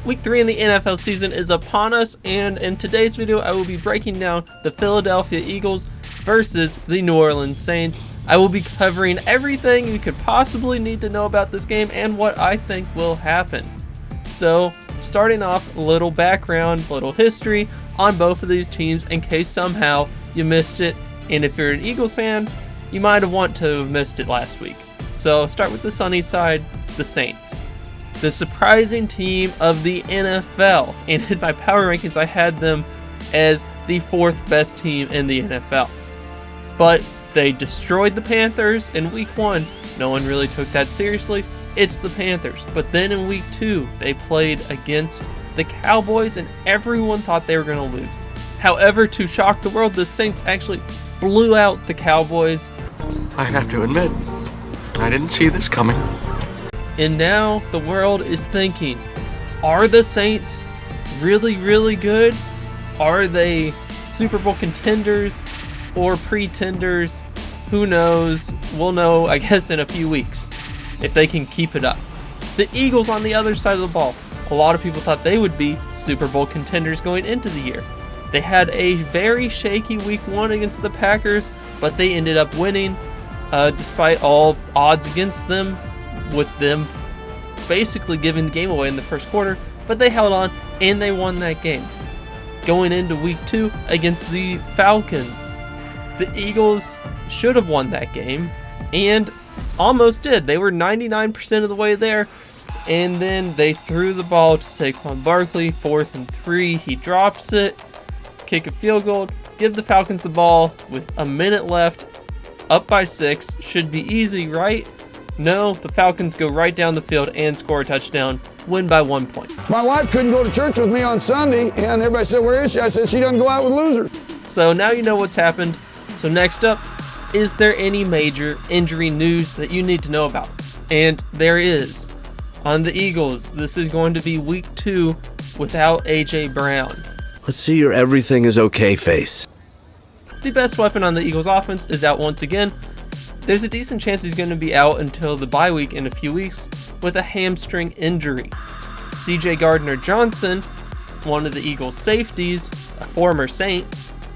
Week 3 in the NFL season is upon us, and in today's video I will be breaking down the Philadelphia Eagles versus the New Orleans Saints. I will be covering everything you could possibly need to know about this game and what I think will happen. So, starting off, a little background, little history on both of these teams in case somehow you missed it, and if you're an Eagles fan, you might have wanted to have missed it last week. So, start with the sunny side, the Saints. The surprising team of the NFL, and in my power rankings I had them as the 4th best team in the NFL. But they destroyed the Panthers in week 1. No one really took that seriously. It's the Panthers. But then in week 2, they played against the Cowboys and everyone thought they were going to lose. However, to shock the world, the Saints actually blew out the Cowboys. I have to admit, I didn't see this coming. And now the world is thinking, are the Saints really, really good? Are they Super Bowl contenders or pretenders? Who knows? We'll know, I guess, in a few weeks if they can keep it up. The Eagles on the other side of the ball. A lot of people thought they would be Super Bowl contenders going into the year. They had a very shaky week 1 against the Packers, but they ended up winning despite all odds against them, with them basically giving the game away in the first quarter, but they held on and they won that game. Going into week 2 against the Falcons, the Eagles should have won that game and almost did. They were 99% of the way there, and then they threw the ball to Saquan Barkely, 4th and 3. He drops it, kick a field goal, give the Falcons the ball with a minute left, up by 6. Should be easy, right? No, the Falcons go right down the field and score a touchdown, win by 1 point. My wife couldn't go to church with me on Sunday, and everybody said, "Where is she?" I said, "She doesn't go out with losers." So now you know what's happened. So next up, is there any major injury news that you need to know about? And there is. On the Eagles, this is going to be week 2 without A.J. Brown. Let's see your everything is okay face. The best weapon on the Eagles offense is out once again. There's a decent chance he's going to be out until the bye week in a few weeks with a hamstring injury. C.J. Gardner-Johnson, one of the Eagles' safeties, a former Saint,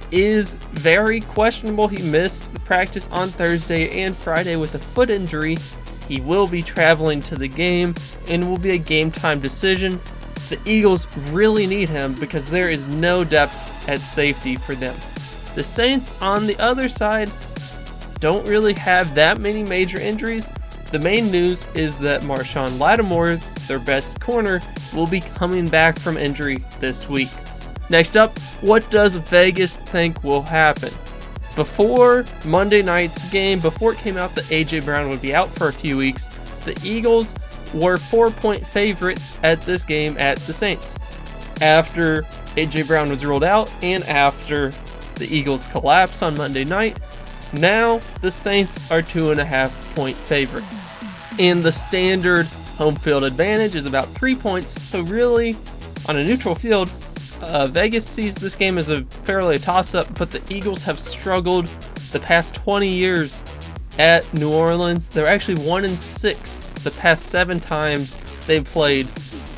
is very questionable. He missed practice on Thursday and Friday with a foot injury. He will be traveling to the game and will be a game time decision. The Eagles really need him because there is no depth at safety for them. The Saints, on the other side, don't really have that many major injuries. The main news is that Marshawn Lattimore, their best corner, will be coming back from injury this week. Next up, what does Vegas think will happen? Before Monday night's game, before it came out that A.J. Brown would be out for a few weeks, the Eagles were 4-point favorites at this game at the Saints. After A.J. Brown was ruled out and after the Eagles' collapse on Monday night, now the Saints are 2.5-point favorites. And the standard home field advantage is about 3 points, so really, on a neutral field, Vegas sees this game as a fairly toss-up, but the Eagles have struggled the past 20 years at New Orleans. They're actually 1-6 the past 7 times they've played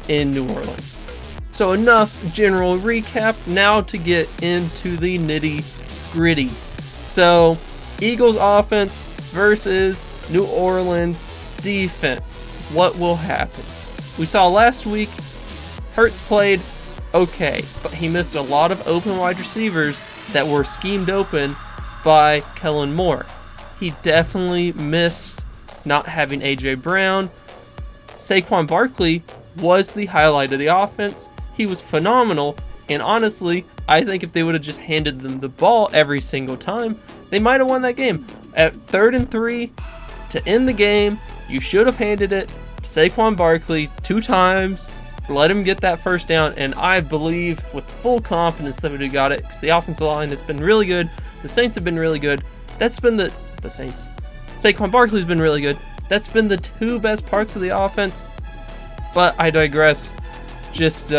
in New Orleans. So enough general recap, now to get into the nitty-gritty. So, Eagles offense versus New Orleans defense. What will happen? We saw last week, Hurts played okay, but he missed a lot of open wide receivers that were schemed open by Kellen Moore. He definitely missed not having A.J. Brown. Saquan Barkely was the highlight of the offense. He was phenomenal, and honestly, I think if they would have just handed them the ball every single time, they might have won that game. At 3rd and 3, to end the game, you should have handed it to Saquan Barkely 2 times, let him get that first down, and I believe with full confidence that we would have got it, because the offensive line has been really good, the Saints have been really good. That's been the Saints. Saquon Barkley's been really good. That's been the 2 best parts of the offense, but I digress. Just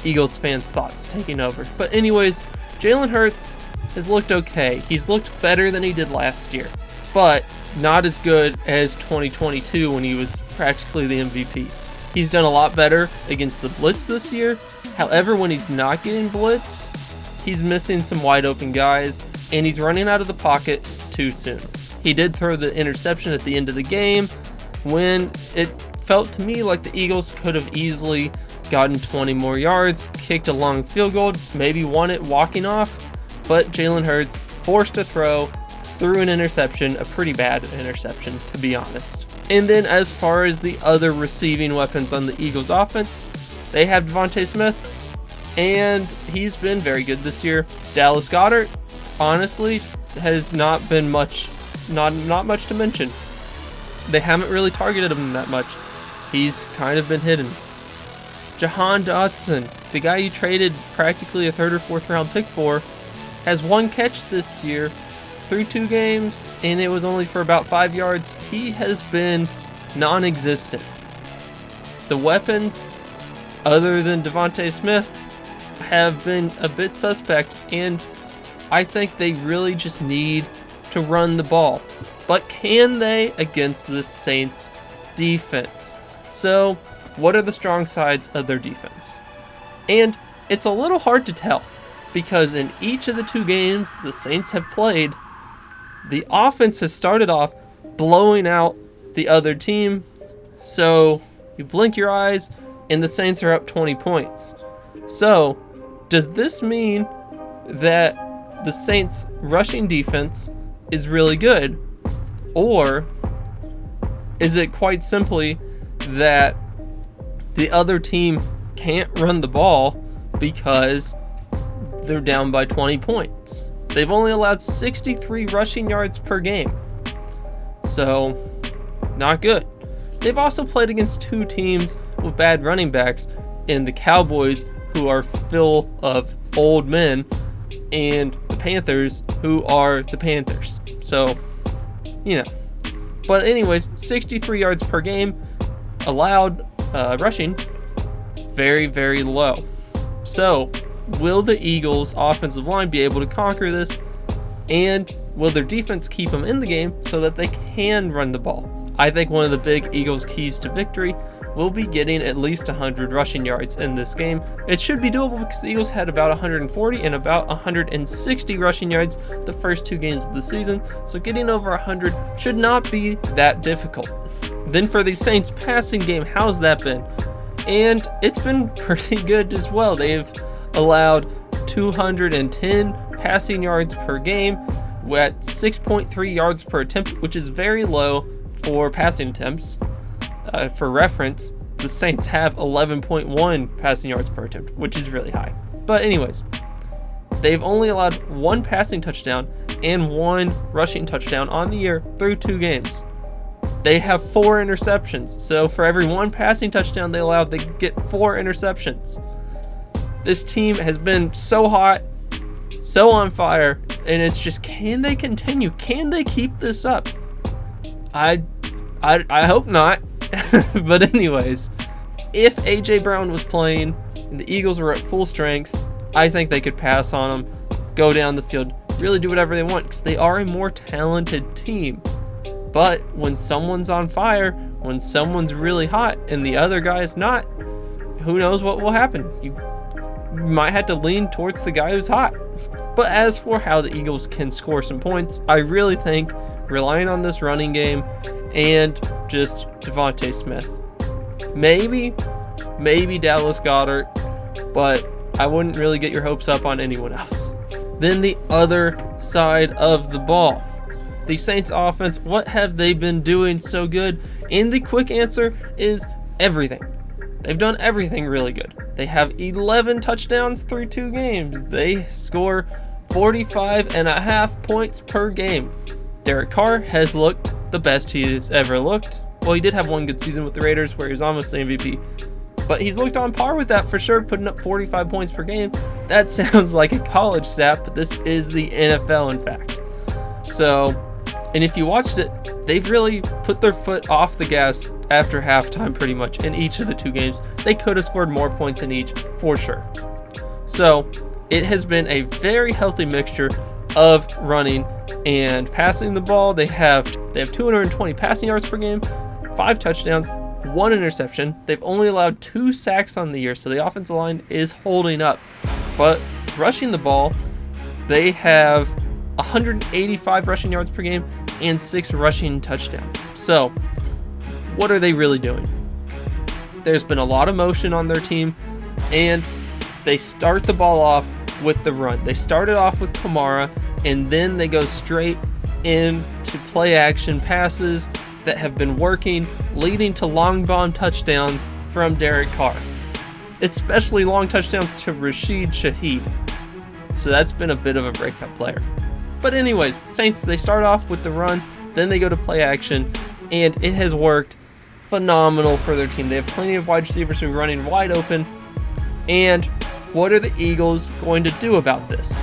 Eagles fans' thoughts taking over. But anyways, Jalen Hurts has looked okay. He's looked better than he did last year, but not as good as 2022 when he was practically the MVP. He's done a lot better against the blitz this year. However, when he's not getting blitzed, he's missing some wide open guys, and he's running out of the pocket too soon. He did throw the interception at the end of the game when it felt to me like the Eagles could have easily gotten 20 more yards, kicked a long field goal, maybe won it walking off, but Jalen Hurts forced a throw, threw an interception, a pretty bad interception to be honest. And then as far as the other receiving weapons on the Eagles offense, they have Devontae Smith, and he's been very good this year. Dallas Goedert, honestly, has not been much, not much to mention. They haven't really targeted him that much. He's kind of been hidden. Jahan Dotson, the guy you traded practically a 3rd or 4th round pick for, has 1 catch this year through 2 games, and it was only for about 5 yards. He has been non-existent. The weapons, other than Devontae Smith, have been a bit suspect, and I think they really just need to run the ball. But can they against the Saints defense? So, what are the strong sides of their defense? And it's a little hard to tell, because in each of the 2 games the Saints have played, the offense has started off blowing out the other team. So you blink your eyes and the Saints are up 20 points. So does this mean that the Saints rushing defense is really good? Or is it quite simply that the other team can't run the ball because they're down by 20 points? They've only allowed 63 rushing yards per game. So, not good. They've also played against 2 teams with bad running backs in the Cowboys, who are full of old men, and the Panthers, who are the Panthers. So, But anyways, 63 yards per game allowed rushing, very, very low. So, will the Eagles' offensive line be able to conquer this? And will their defense keep them in the game so that they can run the ball? I think one of the big Eagles' keys to victory will be getting at least 100 rushing yards in this game. It should be doable because the Eagles had about 140 and about 160 rushing yards the first 2 games of the season, so getting over 100 should not be that difficult. Then for the Saints passing game, how's that been? And it's been pretty good as well. They've allowed 210 passing yards per game at 6.3 yards per attempt, which is very low for passing attempts. For reference, the Saints have 11.1 passing yards per attempt, which is really high. But anyways, they've only allowed 1 passing touchdown and 1 rushing touchdown on the year through 2 games. They have 4 interceptions, so for every 1 passing touchdown they allow, they get 4 interceptions. This team has been so hot, so on fire, and it's just, can they continue? Can they keep this up? I hope not. But anyways, if A.J. Brown was playing and the Eagles were at full strength, I think they could pass on them, go down the field, really do whatever they want, because they are a more talented team. But when someone's on fire, when someone's really hot and the other guy is not, who knows what will happen? You might have to lean towards the guy who's hot. But as for how the Eagles can score some points, I really think relying on this running game and just Devontae Smith. Maybe Dallas Goedert, but I wouldn't really get your hopes up on anyone else. Then the other side of the ball. The Saints offense, what have they been doing so good? And the quick answer is everything. They've done everything really good. They have 11 touchdowns through 2 games. They score 45.5 points per game. Derek Carr has looked the best he has ever looked. Well, he did have 1 good season with the Raiders where he was almost the MVP. But he's looked on par with that for sure, putting up 45 points per game. That sounds like a college stat, but this is the NFL, in fact. So, and if you watched it, they've really put their foot off the gas after halftime pretty much in each of the 2 games. They could have scored more points in each, for sure. So, it has been a very healthy mixture of running and passing the ball. They have 220 passing yards per game, 5 touchdowns, 1 interception. They've only allowed 2 sacks on the year, so the offensive line is holding up. But rushing the ball, they have 185 rushing yards per game and 6 rushing touchdowns. So, what are they really doing? There's been a lot of motion on their team, and they start the ball off with the run. They started off with Kamara, and then they go straight into play action passes that have been working, leading to long bomb touchdowns from Derek Carr, especially long touchdowns to Rashid Shaheed. So that's been a bit of a breakout player. But anyways, Saints, they start off with the run, then they go to play action, and it has worked phenomenal for their team. They have plenty of wide receivers who are running wide open. And what are the Eagles going to do about this?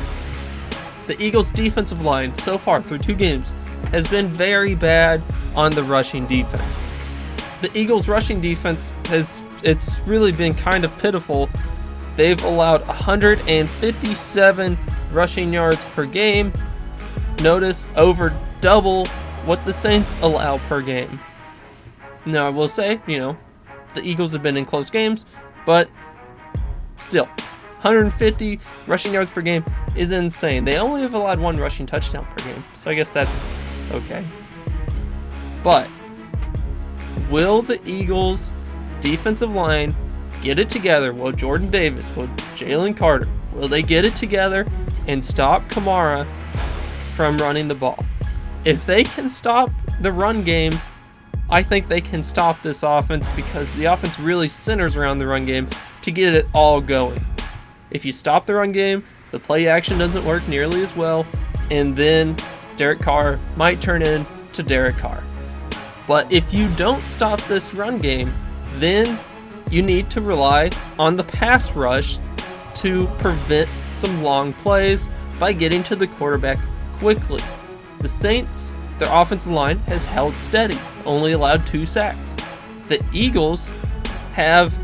The Eagles' defensive line so far through 2 games has been very bad on the rushing defense. The Eagles' rushing defense it's really been kind of pitiful. They've allowed 157 rushing yards per game. Notice over double what the Saints allow per game. Now, I will say, the Eagles have been in close games, but still, 150 rushing yards per game is insane. They only have allowed 1 rushing touchdown per game, so I guess that's okay. But will the Eagles' defensive line get it together? Will Jordan Davis, will Jalen Carter, will they get it together and stop Kamara from running the ball? If they can stop the run game, I think they can stop this offense, because the offense really centers around the run game to get it all going. If you stop the run game, the play action doesn't work nearly as well, and then Derek Carr might turn into Derek Carr. But if you don't stop this run game, then you need to rely on the pass rush to prevent some long plays by getting to the quarterback quickly. The Saints, their offensive line has held steady, only allowed 2 sacks. The Eagles have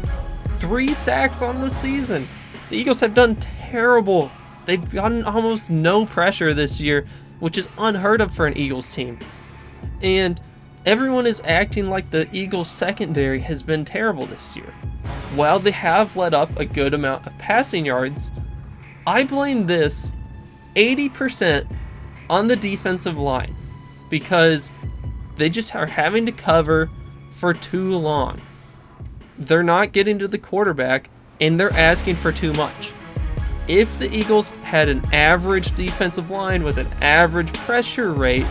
3 sacks on the season. The Eagles have done terrible. They've gotten almost no pressure this year, which is unheard of for an Eagles team. And everyone is acting like the Eagles secondary has been terrible this year. While they have let up a good amount of passing yards, I blame this 80% on the defensive line, because they just are having to cover for too long. They're not getting to the quarterback, and they're asking for too much. If the Eagles had an average defensive line with an average pressure rate,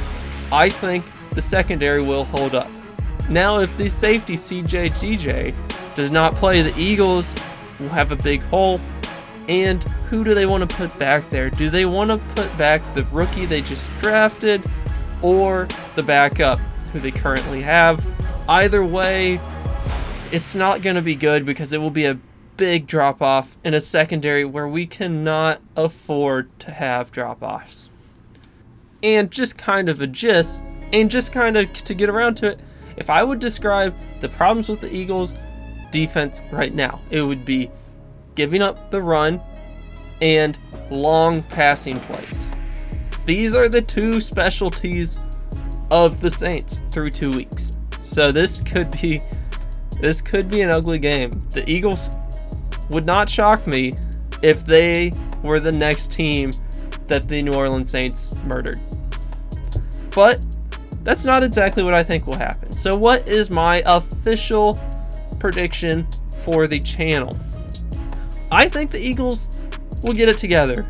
I think the secondary will hold up. Now, if the safety CJ does not play, the Eagles will have a big hole. And who do they want to put back there? Do they want to put back the rookie they just drafted, or the backup who they currently have? Either way, it's not going to be good, because it will be a big drop-off in a secondary where we cannot afford to have drop-offs. And just kind of a gist, and just kind of to get around to it, if I would describe the problems with the Eagles defense right now, it would be giving up the run and long passing plays. These are the 2 specialties of the Saints through 2 weeks. So this could be an ugly game. The Eagles would not shock me if they were the next team that the New Orleans Saints murdered. But that's not exactly what I think will happen. So what is my official prediction for the channel? I think the Eagles will get it together.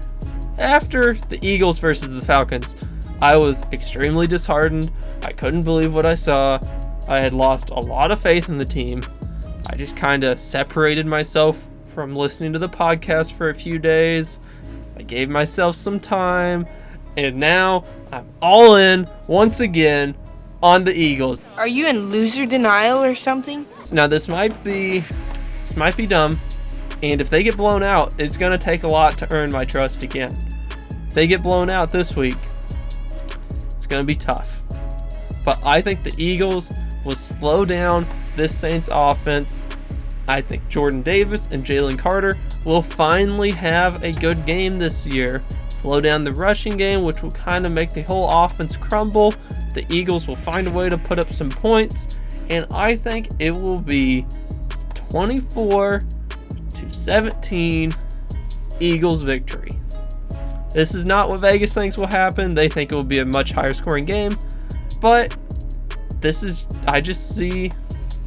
After the Eagles versus the Falcons, I was extremely disheartened. I couldn't believe what I saw. I had lost a lot of faith in the team. I just kind of separated myself from listening to the podcast for a few days. I gave myself some time, and now I'm all in once again on the Eagles. Are you in loser denial or something? Now this might be dumb, and if they get blown out, it's going to take a lot to earn my trust again. If they get blown out this week, it's going to be tough. But I think the Eagles will slow down this Saints offense. I think Jordan Davis and Jalen Carter will finally have a good game this year. Slow down the rushing game, which will kind of make the whole offense crumble. The Eagles will find a way to put up some points, and I think it will be 24-17 Eagles victory. This is not what Vegas thinks will happen. They think it will be a much higher scoring game, but I just see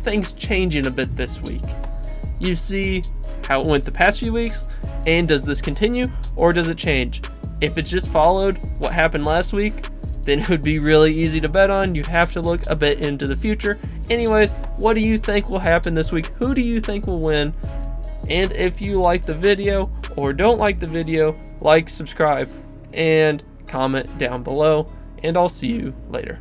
things changing a bit this week. You see how it went the past few weeks, and does this continue or does it change? If it just followed what happened last week, then it would be really easy to bet on. You'd have to look a bit into the future. Anyways, what do you think will happen this week? Who do you think will win? And if you like the video or don't like the video, like, subscribe, and comment down below, and I'll see you later.